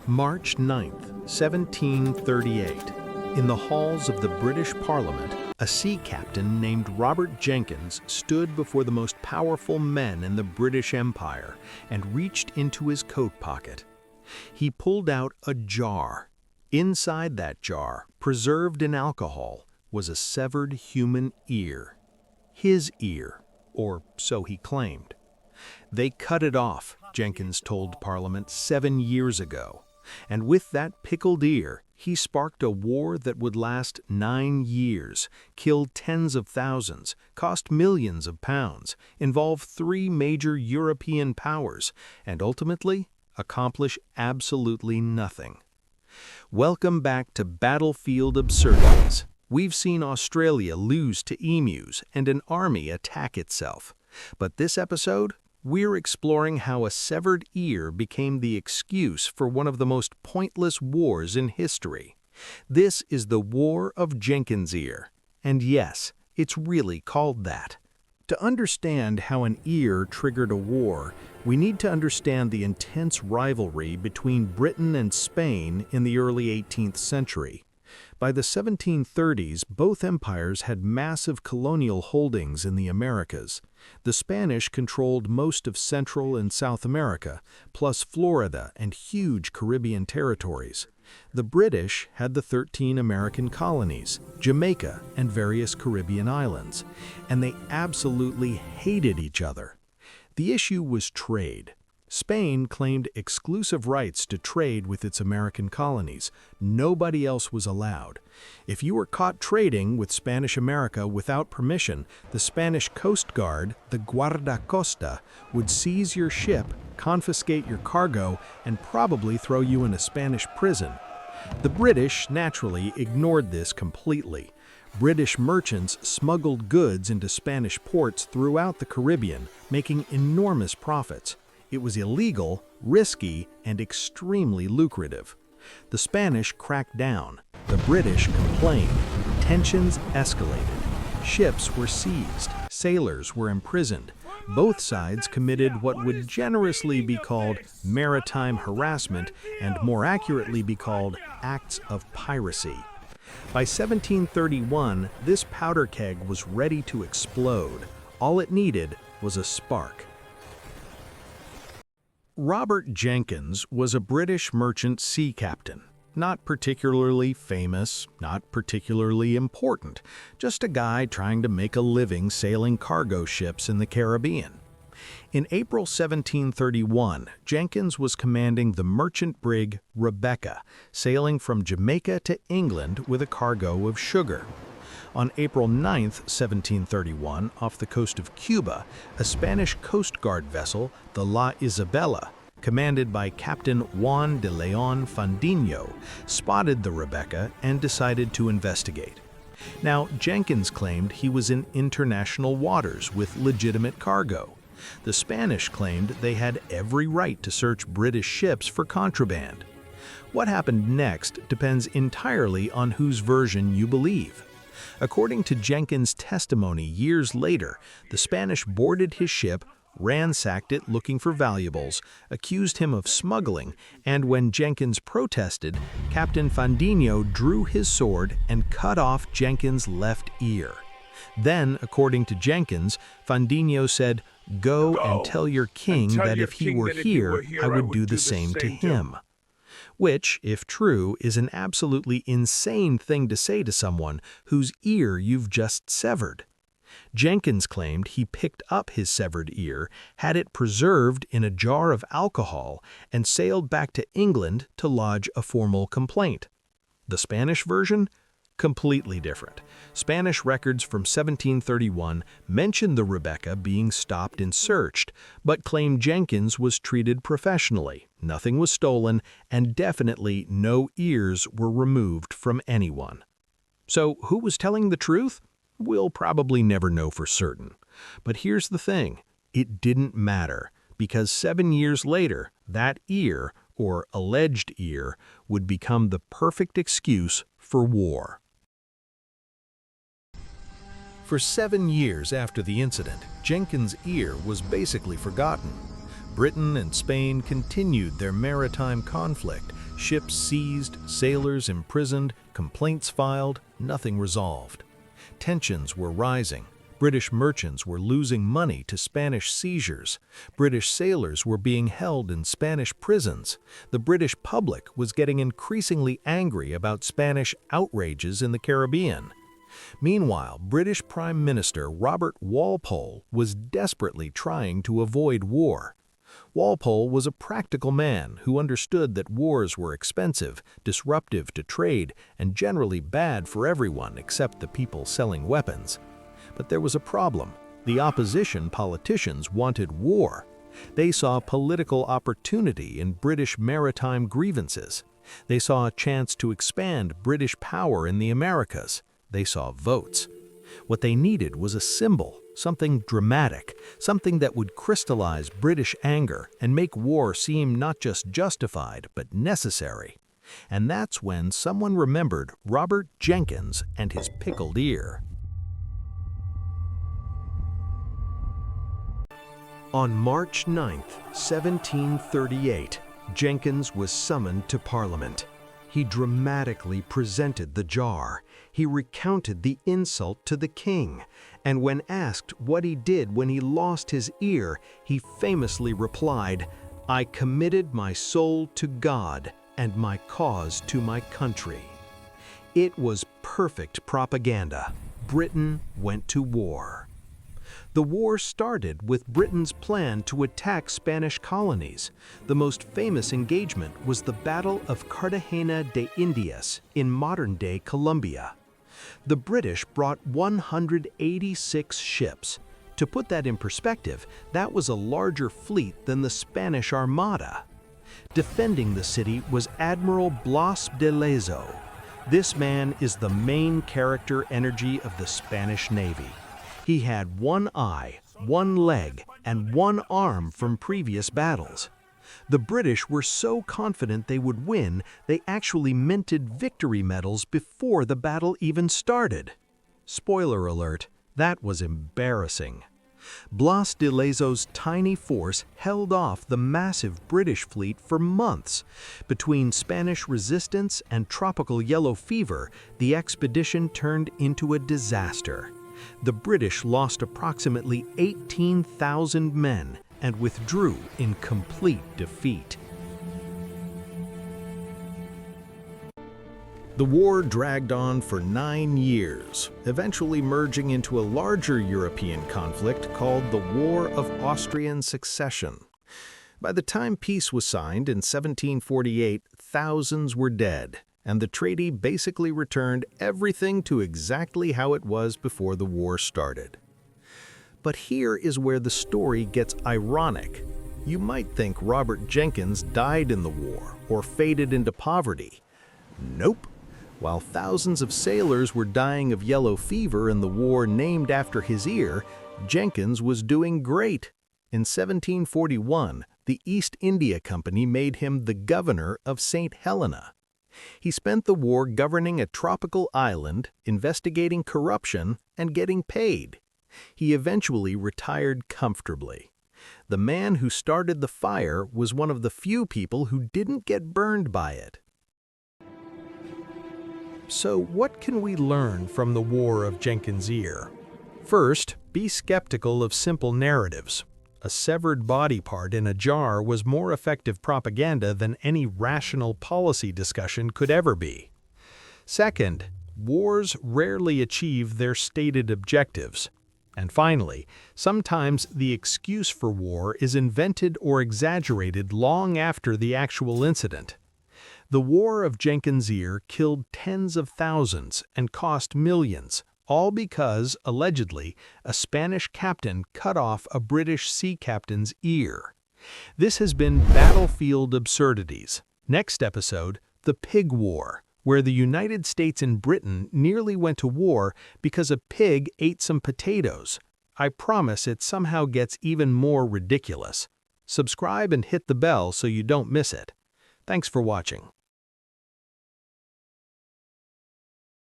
March 9th, 1738. In the halls of the British Parliament, a sea captain named Robert Jenkins stood before the most powerful men in the British Empire and reached into his coat pocket. He pulled out a jar. Inside that jar, preserved in alcohol, was a severed human ear. His ear, or so he claimed. They cut it off, Jenkins told Parliament 7 years ago. And with that pickled ear, he sparked a war that would last 9 years, kill tens of thousands, cost millions of pounds, involve 3 major European powers, and ultimately accomplish absolutely nothing. Welcome back to Battlefield Absurdities. We've seen Australia lose to emus and an army attack itself. But this episode, we're exploring how a severed ear became the excuse for one of the most pointless wars in history. This is the War of Jenkins Ear. And yes, it's really called that. To understand how an ear triggered a war, we need to understand the intense rivalry between Britain and Spain in the early 18th century. By the 1730s, both empires had massive colonial holdings in the Americas. The Spanish controlled most of Central and South America, plus Florida and huge Caribbean territories. The British had the 13 American colonies, Jamaica, and various Caribbean islands, and they absolutely hated each other. The issue was trade. Spain claimed exclusive rights to trade with its American colonies. Nobody else was allowed. If you were caught trading with Spanish America without permission, the Spanish Coast Guard, the Guardacosta, would seize your ship, confiscate your cargo, and probably throw you in a Spanish prison. The British, naturally, ignored this completely. British merchants smuggled goods into Spanish ports throughout the Caribbean, making enormous profits. It was illegal, risky, and extremely lucrative. The Spanish cracked down. The British complained. Tensions escalated. Ships were seized. Sailors were imprisoned. Both sides committed what would generously be called maritime harassment and more accurately be called acts of piracy. By 1731, this powder keg was ready to explode. All it needed was a spark. Robert Jenkins was a British merchant sea captain. Not particularly famous, not particularly important, just a guy trying to make a living sailing cargo ships in the Caribbean. In April 1731, Jenkins was commanding the merchant brig Rebecca, sailing from Jamaica to England with a cargo of sugar. On April 9, 1731, off the coast of Cuba, a Spanish Coast Guard vessel, the La Isabela, commanded by Captain Juan de Leon Fandino, spotted the Rebecca and decided to investigate. Now, Jenkins claimed he was in international waters with legitimate cargo. The Spanish claimed they had every right to search British ships for contraband. What happened next depends entirely on whose version you believe. According to Jenkins' testimony years later, the Spanish boarded his ship, ransacked it looking for valuables, accused him of smuggling, and when Jenkins protested, Captain Fandino drew his sword and cut off Jenkins' left ear. Then, according to Jenkins, Fandino said, "Go and tell your king that if he were here, I would do the same to him." Which, if true, is an absolutely insane thing to say to someone whose ear you've just severed. Jenkins claimed he picked up his severed ear, had it preserved in a jar of alcohol, and sailed back to England to lodge a formal complaint. The Spanish version? Completely different. Spanish records from 1731 mention the Rebecca being stopped and searched, but claim Jenkins was treated professionally, nothing was stolen, and definitely no ears were removed from anyone. So who was telling the truth? We'll probably never know for certain. But here's the thing, it didn't matter, because 7 years later, that ear, or alleged ear, would become the perfect excuse for war. For 7 years after the incident, Jenkins' ear was basically forgotten. Britain and Spain continued their maritime conflict, Ships seized, sailors imprisoned, complaints filed, nothing resolved. Tensions were rising. British merchants were losing money to Spanish seizures. British sailors were being held in Spanish prisons. The British public was getting increasingly angry about Spanish outrages in the Caribbean. Meanwhile, British Prime Minister Robert Walpole was desperately trying to avoid war. Walpole was a practical man who understood that wars were expensive, disruptive to trade, and generally bad for everyone except the people selling weapons. But there was a problem. The opposition politicians wanted war. They saw political opportunity in British maritime grievances. They saw a chance to expand British power in the Americas. They saw votes. What they needed was a symbol, something dramatic, something that would crystallize British anger and make war seem not just justified, but necessary. And that's when someone remembered Robert Jenkins and his pickled ear. On March 9, 1738, Jenkins was summoned to Parliament. He dramatically presented the jar. He recounted the insult to the king, and when asked what he did when he lost his ear, he famously replied, "I committed my soul to God and my cause to my country." It was perfect propaganda. Britain went to war. The war started with Britain's plan to attack Spanish colonies. The most famous engagement was the Battle of Cartagena de Indias in modern-day Colombia. The British brought 186 ships. To put that in perspective, that was a larger fleet than the Spanish Armada. Defending the city was Admiral Blas de Lezo. This man is the main character energy of the Spanish Navy. He had one eye, one leg, and one arm from previous battles. The British were so confident they would win, they actually minted victory medals before the battle even started. Spoiler alert, that was embarrassing. Blas de Lezo's tiny force held off the massive British fleet for months. Between Spanish resistance and tropical yellow fever, the expedition turned into a disaster. The British lost approximately 18,000 men and withdrew in complete defeat. The war dragged on for 9 years, eventually merging into a larger European conflict called the War of Austrian Succession. By the time peace was signed in 1748, thousands were dead, and the treaty basically returned everything to exactly how it was before the war started. But here is where the story gets ironic. You might think Robert Jenkins died in the war or faded into poverty. Nope. While thousands of sailors were dying of yellow fever in the war named after his ear, Jenkins was doing great. In 1741, the East India Company made him the governor of St. Helena. He spent the war governing a tropical island, investigating corruption, and getting paid. He eventually retired comfortably. The man who started the fire was one of the few people who didn't get burned by it. So what can we learn from the War of Jenkins Ear? First, be skeptical of simple narratives. A severed body part in a jar was more effective propaganda than any rational policy discussion could ever be. Second, wars rarely achieve their stated objectives. And finally, sometimes the excuse for war is invented or exaggerated long after the actual incident. The War of Jenkins Ear killed tens of thousands and cost millions, all because, allegedly, a Spanish captain cut off a British sea captain's ear. This has been Battlefield Absurdities. Next episode, the Pig War, where the United States and Britain nearly went to war because a pig ate some potatoes. I promise it somehow gets even more ridiculous. Subscribe and hit the bell so you don't miss it. Thanks for watching.